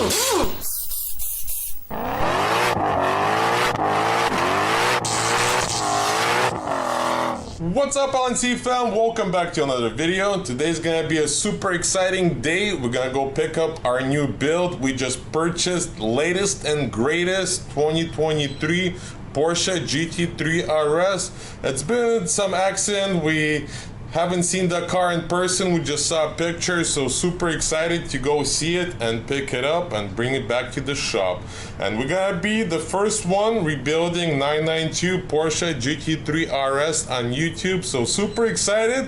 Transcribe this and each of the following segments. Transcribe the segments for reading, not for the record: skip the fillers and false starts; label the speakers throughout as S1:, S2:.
S1: What's up, LNC Fam? Welcome back to another video. Today's gonna be a super exciting day. We're gonna go pick up our new build. We just purchased latest and greatest 2023 Porsche GT3 RS. It's been some accident. We haven't seen the car in person. We just saw pictures, so super excited to go see it and pick it up and bring it back to the shop. And we're gonna be the first one rebuilding 992 Porsche GT3 RS on YouTube, so super excited.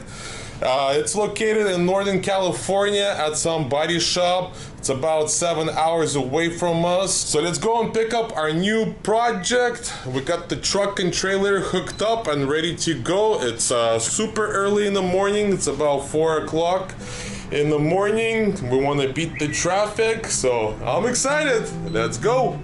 S1: It's located in Northern California at some body shop. It's about 7 hours away from us. So let's go and pick up our new project. We got the truck and trailer hooked up and ready to go. It's super early in the morning. It's about 4 o'clock in the morning. We want to beat the traffic, so I'm excited. Let's go.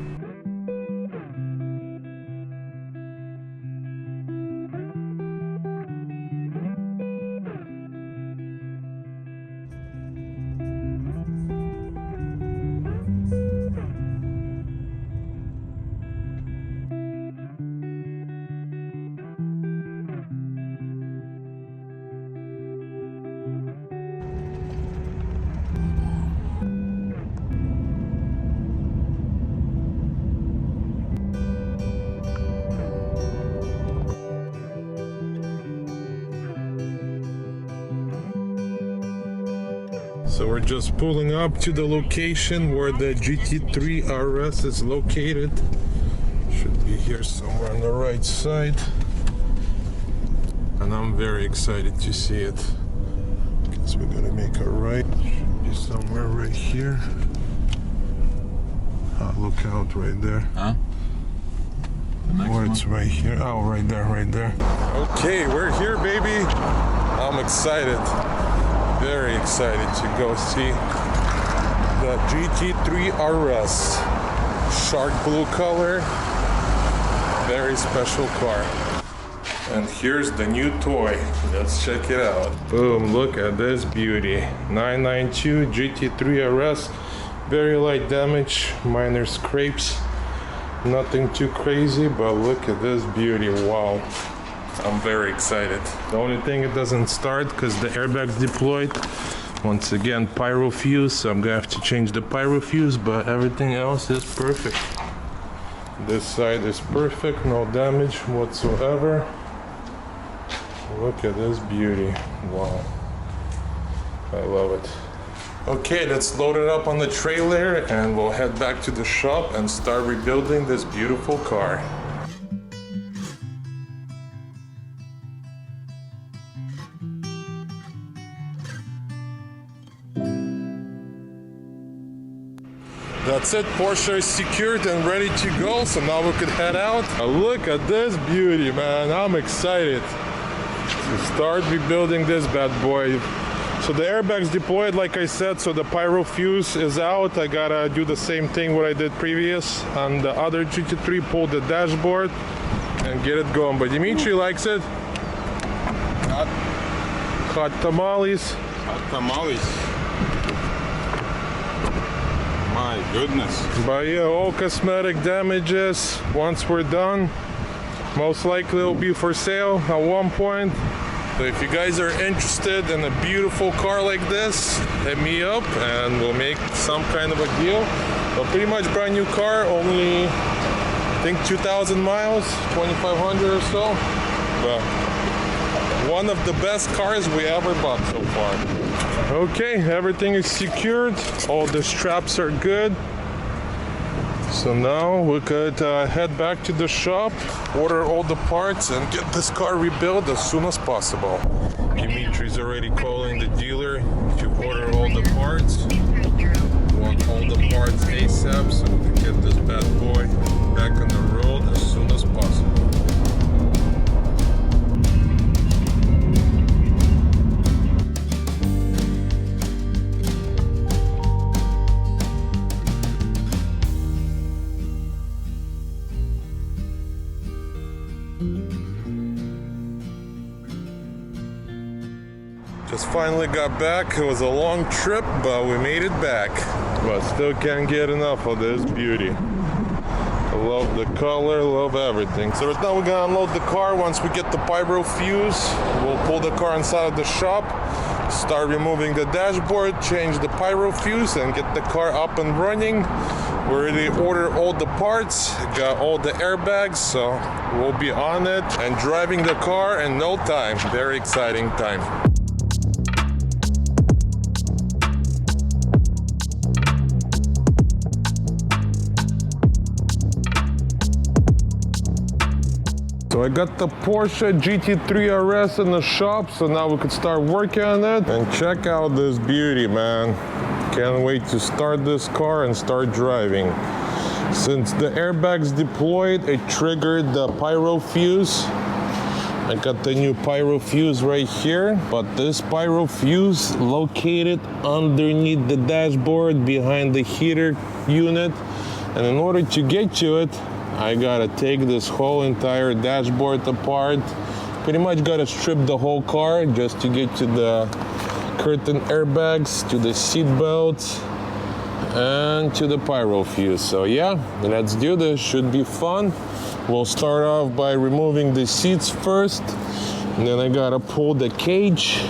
S1: So we're just pulling up to the location where the GT3 RS is located. Should be here somewhere on the right side. And I'm very excited to see it. Guess we're gonna make a right. Should be somewhere right here. Oh, look out right there.
S2: Huh?
S1: Oh, it's right here. Oh, right there, right there. Okay, we're here, baby. I'm excited. Very excited to go see the GT3 RS. Shark blue color. Very special car. And here's the new toy. Let's check it out. Boom, look at this beauty. 992 GT3 RS. Very light damage, minor scrapes. Nothing too crazy, but look at this beauty. Wow. I'm very excited. The only thing it doesn't start because the airbag's deployed. Once again, pyro fuse, so I'm gonna have to change the pyro fuse, but everything else is perfect. This side is perfect, no damage whatsoever. Look at this beauty. Wow. I love it. Okay, let's load it up on the trailer and we'll head back to the shop and start rebuilding this beautiful car. That's it, Porsche is secured and ready to go, so now we could head out. Look at this beauty, man. I'm excited to start rebuilding this bad boy. So the airbag's deployed, like I said, so the pyro fuse is out. I gotta do the same thing what I did previous on the other GT3, pull the dashboard and get it going. But Dimitri likes it. Hot tamales.
S2: Hot tamales. My goodness.
S1: But yeah, all cosmetic damages. Once we're done, most likely it'll be for sale at one point. So if you guys are interested in a beautiful car like this, hit me up and we'll make some kind of a deal. But pretty much brand new car, only I think 2,000 miles, 2,500 or so. But one of the best cars we ever bought so far. Okay, everything is secured. All the straps are good. So now we could head back to the shop, order all the parts, and get this car rebuilt as soon as possible. Dimitri's already calling the dealer to order all the parts. We want all the parts ASAP so we can get this bad boy back on the road as soon as possible. Just finally got back. It was a long trip, but we made it back. But still can't get enough of this beauty. I love the color, love everything. So right now we're gonna unload the car. Once we get the pyro fuse, we'll pull the car inside of the shop, start removing the dashboard, change the pyro fuse, and get the car up and running. We already ordered all the parts, got all the airbags, so we'll be on it and driving the car in no time. Very exciting time. So I got the Porsche GT3 RS in the shop, so now we could start working on it. And check out this beauty, man. Can't wait to start this car and start driving. Since the airbags deployed, it triggered the pyro fuse. I got the new pyro fuse right here, but this pyro fuse located underneath the dashboard behind the heater unit. And in order to get to it, I gotta take this whole entire dashboard apart. Pretty much gotta strip the whole car just to get to the curtain airbags, to the seat belts, and to the pyro fuse. So yeah, let's do this. Should be fun. We'll start off by removing the seats first, and then I gotta pull the cage,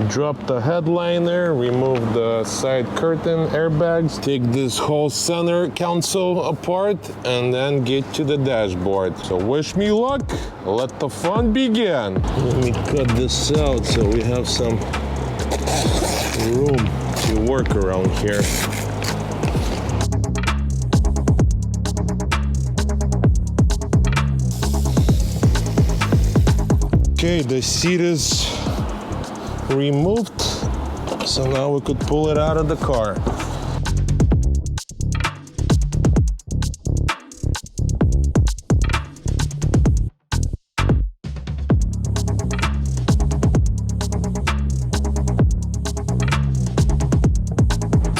S1: drop the headliner, remove the side curtain airbags, take this whole center console apart, and then get to the dashboard. So wish me luck, let the fun begin. Let me cut this out so we have some room to work around here. Okay, the seat is removed, so now we could pull it out of the car.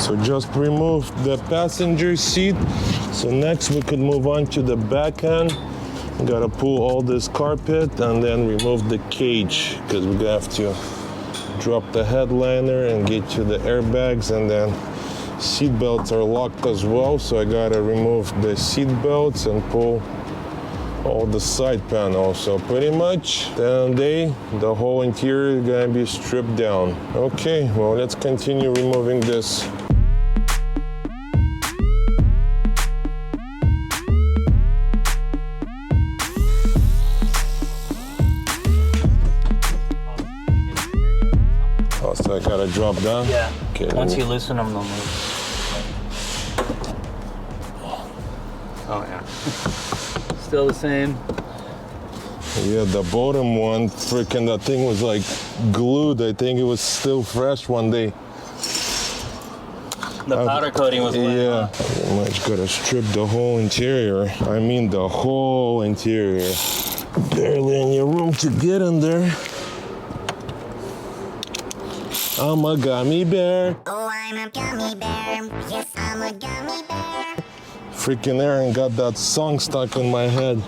S1: So just removed the passenger seat. So next we could move on to the back end. Gotta pull all this carpet and then remove the cage, because we're gonna have to drop the headliner and get to the airbags, and then seat belts are locked as well, so I gotta remove the seat belts and pull all the side panels. So pretty much the whole interior is gonna be stripped down. Okay, well, let's continue removing this. So I gotta drop down?
S3: Yeah.
S1: Okay,
S3: once you loosen them, they'll move. Oh, yeah. Still the same.
S1: Yeah, the bottom one, freaking, that thing was like glued. I think it was still fresh one day.
S3: The powder coating was wet.
S1: Yeah, pretty much gotta strip the whole interior. I mean the whole interior. Barely any room to get in there. I'm a gummy bear.
S4: Oh, I'm a gummy bear. Yes, I'm a gummy bear.
S1: Freaking Aaron got that song stuck in my head.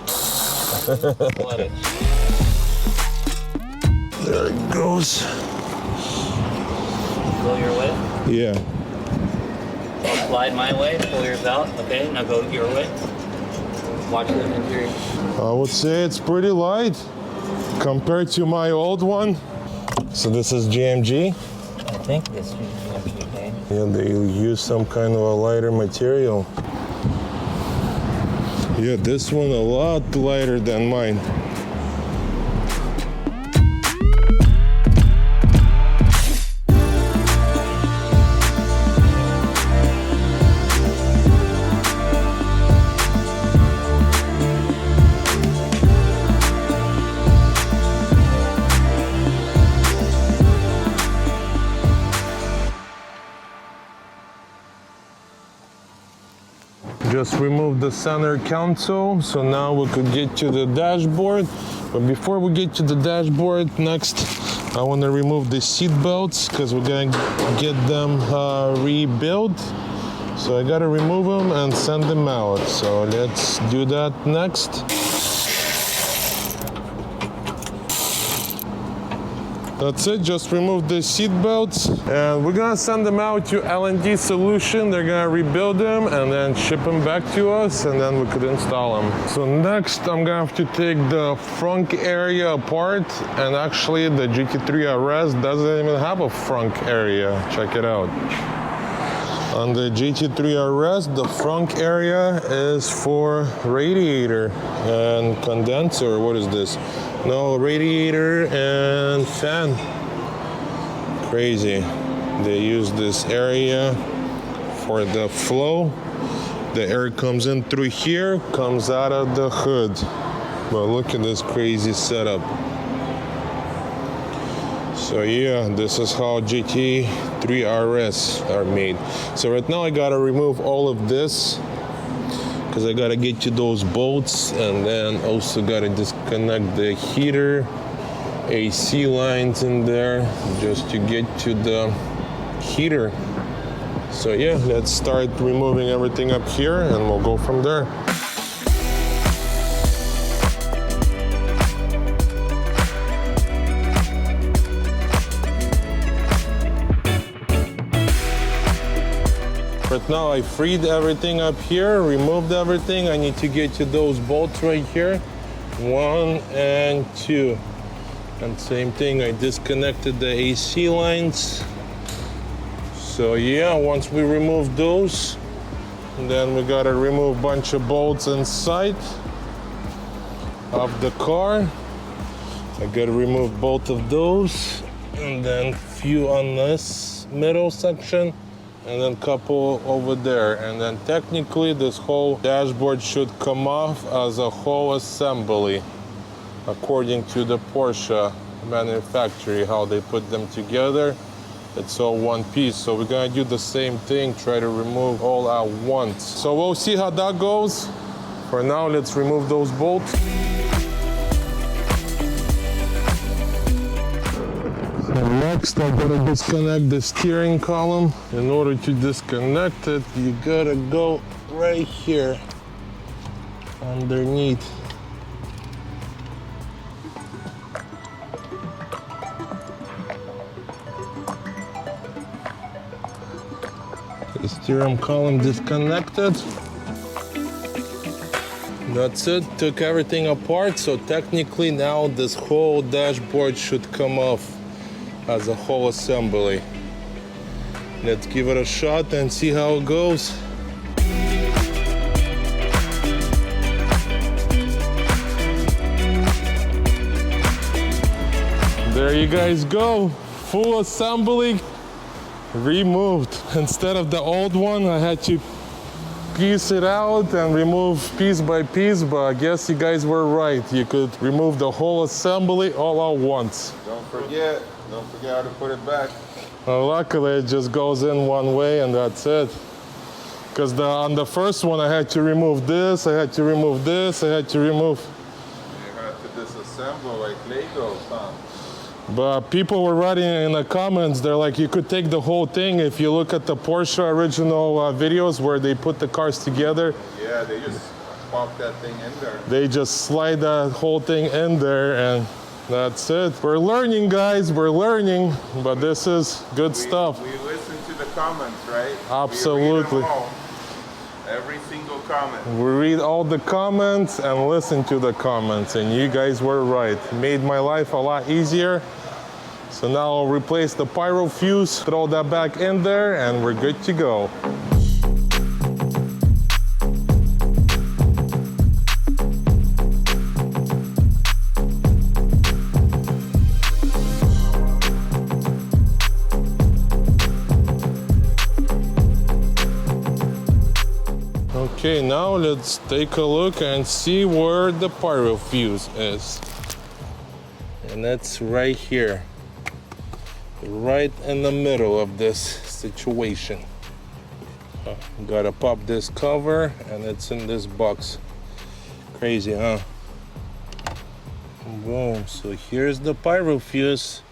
S1: There it goes.
S3: Go your way.
S1: Yeah.
S3: I'll slide my way, pull yours out. Okay, now go your way. Watch the interior.
S1: I would say it's pretty light compared to my old one. So this is GMG.
S3: I think this should be okay.
S1: Yeah, they use some kind of a lighter material. Yeah, this one a lot lighter than mine. Just remove the center console, so now we could get to the dashboard. But before we get to the dashboard, next I want to remove the seat belts because we're gonna get them rebuilt. So I gotta remove them and send them out. So let's do that next. That's it, just remove the seat belts. And we're gonna send them out to LNC Solution. They're gonna rebuild them and then ship them back to us, and then we could install them. So next, I'm gonna have to take the front area apart. And actually, the GT3 RS doesn't even have a front area. Check it out. On the GT3 RS, the front area is for radiator and condenser. What is this? No, radiator and fan. Crazy. They use this area for the flow. The air comes in through here, comes out of the hood. But look at this crazy setup. So yeah, this is how GT3 RS are made. So right now I gotta remove all of this because I gotta get to those bolts, and then also gotta disconnect the heater, AC lines in there just to get to the heater. So yeah, let's start removing everything up here and we'll go from there. Right now I freed everything up here, removed everything. I need to get to those bolts right here, 1 and 2. And same thing, I disconnected the AC lines. So yeah, once we remove those, then we gotta remove a bunch of bolts inside of the car. I gotta remove both of those, and then few on this middle section, and then couple over there. And then technically this whole dashboard should come off as a whole assembly according to the Porsche manufacturer, how they put them together. It's all one piece. So we're gonna do the same thing, try to remove all at once. So we'll see how that goes. For now, let's remove those bolts. Next, I gotta disconnect the steering column. In order to disconnect it, you gotta go right here underneath. The steering column disconnected. That's it, took everything apart. So technically now this whole dashboard should come off as a whole assembly. Let's give it a shot and see how it goes. There you guys go, full assembly removed. Instead of the old one, I had to piece it out and remove piece by piece, but I guess you guys were right. You could remove the whole assembly all at once.
S2: Don't forget how to put it back.
S1: Well, luckily it just goes in one way and that's it. Because on the first one I had to remove this, I had to remove this, I had to remove.
S2: You have to disassemble like Legos, huh?
S1: But people were writing in the comments, they're like, you could take the whole thing. If you look at the Porsche original videos where they put the cars together.
S2: Yeah, they just pop that thing in there.
S1: They just slide that whole thing in there and that's it. We're learning, guys, we're learning, but this is good stuff.
S2: We listen to the comments, right?
S1: Absolutely.
S2: We read them all. Every single comment.
S1: We read all the comments and listen to the comments, and you guys were right. It made my life a lot easier. So now I'll replace the pyro fuse, throw that back in there, and we're good to go. Okay, now let's take a look and see where the pyro fuse is. And that's right here. Right in the middle of this situation. Gotta pop this cover and it's in this box. Crazy, huh? Boom, so here's the pyro fuse.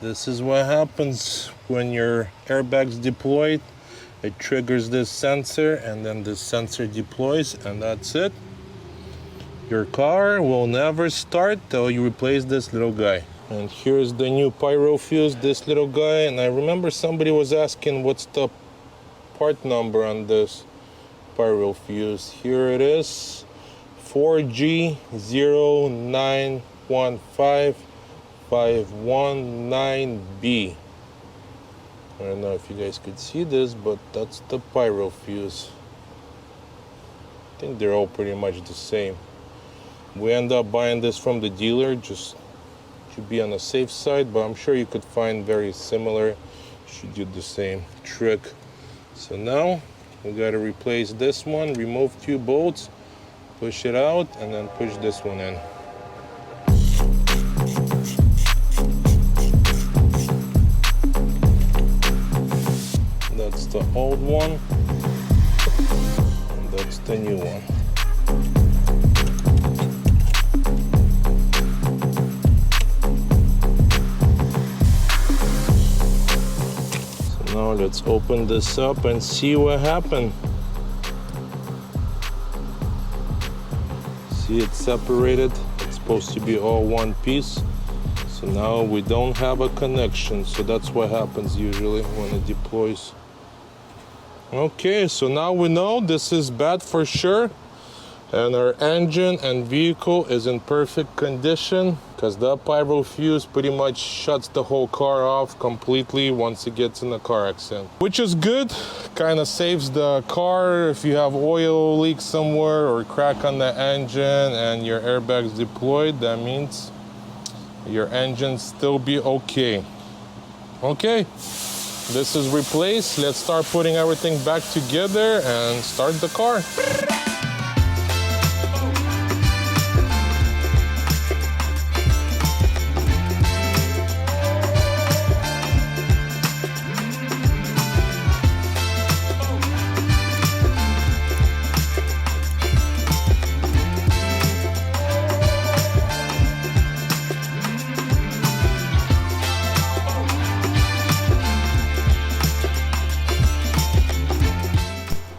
S1: This is what happens when your airbag's deployed. It triggers this sensor and then this sensor deploys and that's it. Your car will never start till you replace this little guy. And here's the new pyro fuse, this little guy. And I remember somebody was asking what's the part number on this pyro fuse. Here it is, 4G0915519B. I don't know if you guys could see this, but that's the pyro fuse. I think they're all pretty much the same. We end up buying this from the dealer just to be on the safe side, but I'm sure you could find very similar should do the same trick. So now we got to replace this one, remove 2 bolts, push it out, and then push this one in. That's the old one, and that's the new one. Now let's open this up and see what happened. See, it's separated. It's supposed to be all one piece. So now we don't have a connection. So that's what happens usually when it deploys. Okay, so now we know this is bad for sure. And our engine and vehicle is in perfect condition because that pyro fuse pretty much shuts the whole car off completely once it gets in a car accident. Which is good, kind of saves the car if you have oil leak somewhere or crack on the engine and your airbags deployed. That means your engine still be okay. Okay, this is replaced. Let's start putting everything back together and start the car.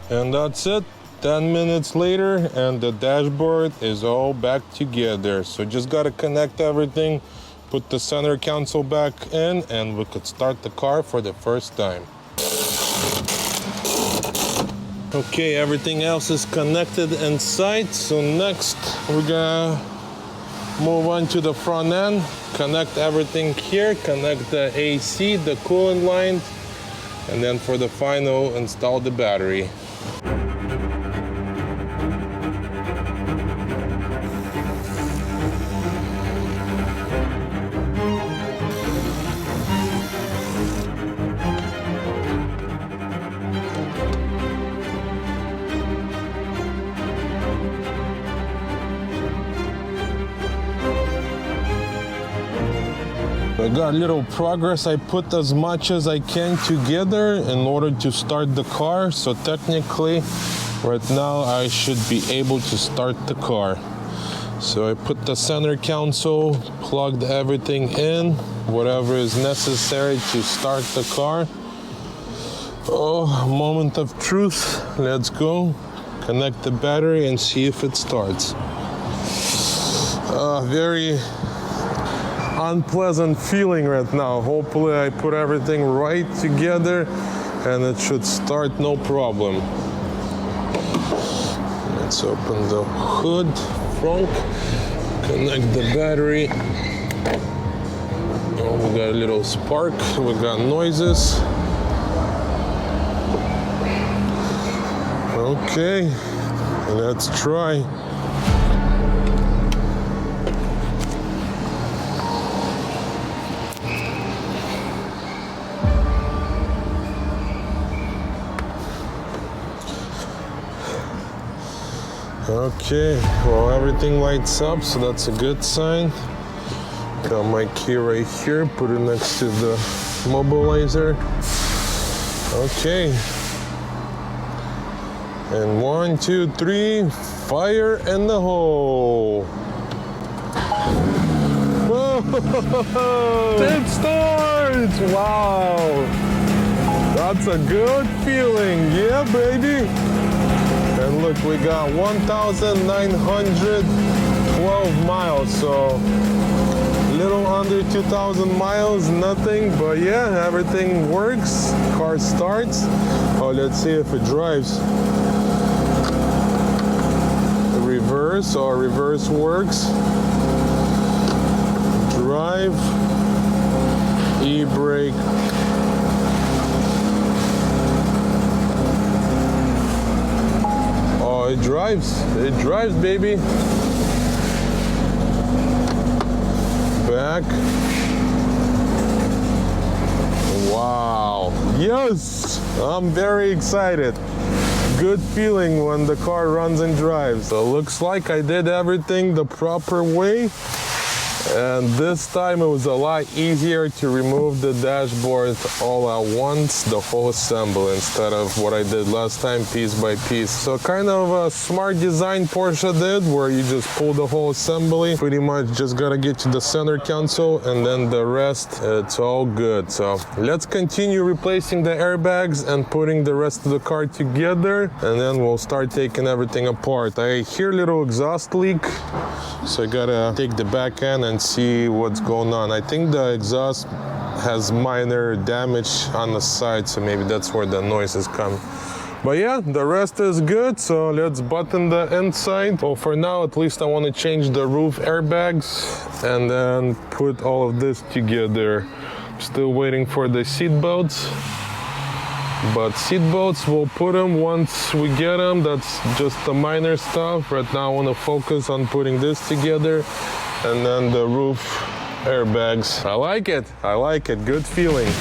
S1: And that's it, 10 minutes later, and the dashboard is all back together. So just gotta connect everything, put the center console back in, and we could start the car for the first time. Okay, everything else is connected inside. So next, we're gonna move on to the front end, connect everything here, connect the AC, the coolant line, and then for the final, install the battery. I got a little progress. I put as much as I can together in order to start the car. So technically, right now I should be able to start the car. So I put the center console, plugged everything in, whatever is necessary to start the car. Oh, moment of truth. Let's go. Connect the battery and see if it starts. Very unpleasant feeling right now. Hopefully I put everything right together and it should start no problem. Let's open the hood, front, connect the battery. Oh, we got a little spark, we got noises. Okay, let's try. Okay, well, everything lights up, so that's a good sign. Got my key right here, put it next to the mobilizer. Okay. And 1, 2, 3, fire in the hole. It starts! Wow! That's a good feeling, yeah, baby! And look, we got 1,912 miles, so a little under 2,000 miles, nothing, but yeah, everything works. Car starts. Oh, let's see if it drives. Reverse, or reverse works. Drive, e-brake. Oh, it drives, baby. Back. Wow, yes, I'm very excited. Good feeling when the car runs and drives. So looks like I did everything the proper way. And this time it was a lot easier to remove the dashboard all at once, the whole assembly, instead of what I did last time, piece by piece. So kind of a smart design Porsche did, where you just pull the whole assembly. Pretty much just gotta get to the center console, and then the rest, it's all good. So let's continue replacing the airbags and putting the rest of the car together, and then we'll start taking everything apart. I hear a little exhaust leak, so I gotta take the back end and see what's going on. I think the exhaust has minor damage on the side, so maybe that's where the noise is coming. But yeah, the rest is good, so let's button the inside. Well, for now, at least I want to change the roof airbags and then put all of this together. Still waiting for the seat belts. But seat belts, we'll put them once we get them. That's just the minor stuff. Right now, I want to focus on putting this together, and then the roof airbags. I like it, good feeling.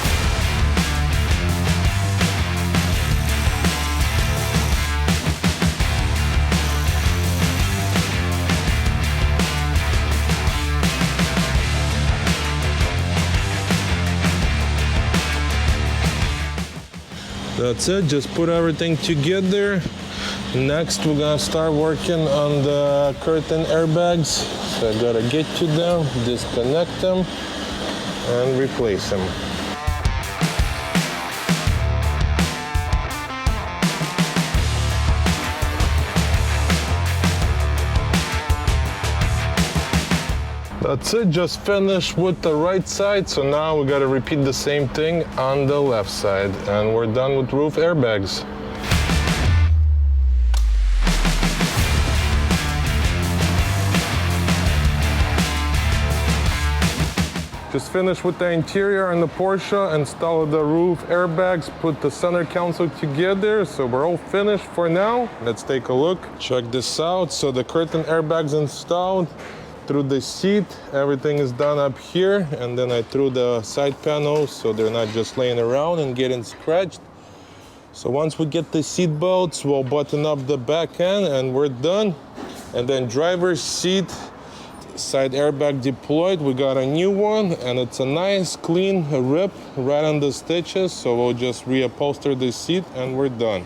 S1: That's it, just put everything together. Next, we're gonna start working on the curtain airbags. So I gotta get to them, disconnect them, and replace them. That's it, just finished with the right side, so now we gotta repeat the same thing on the left side, and we're done with roof airbags. Just finished with the interior and the Porsche, installed the roof airbags, put the center console together, so we're all finished for now. Let's take a look, check this out. So the curtain airbags installed. Through the seat, everything is done up here, and then I threw the side panels so they're not just laying around and getting scratched. So once we get the seat belts, we'll button up the back end and we're done. And then driver's seat, side airbag deployed, we got a new one, and it's a nice clean rip right on the stitches, so we'll just reupholster the seat and we're done.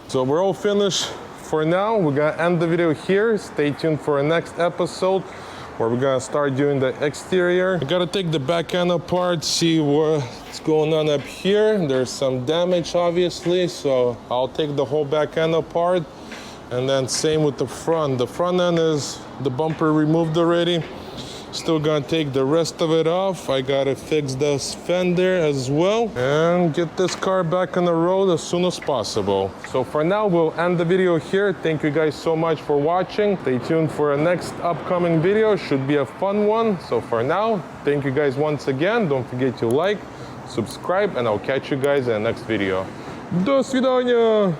S1: So we're all finished for now. We're gonna end the video here. Stay tuned for the next episode, where we're gonna start doing the exterior. I gotta take the back end apart, see what's going on up here. There's some damage, obviously, so I'll take the whole back end apart. And then same with the front. The front end is the bumper removed already. Still gonna take the rest of it off. I gotta fix this fender as well and get this car back on the road as soon as possible. So for now, we'll end the video here. Thank you guys so much for watching. Stay tuned for a next upcoming video. Should be a fun one. So for now, thank you guys once again. Don't forget to like, subscribe, and I'll catch you guys in the next video. До свидания!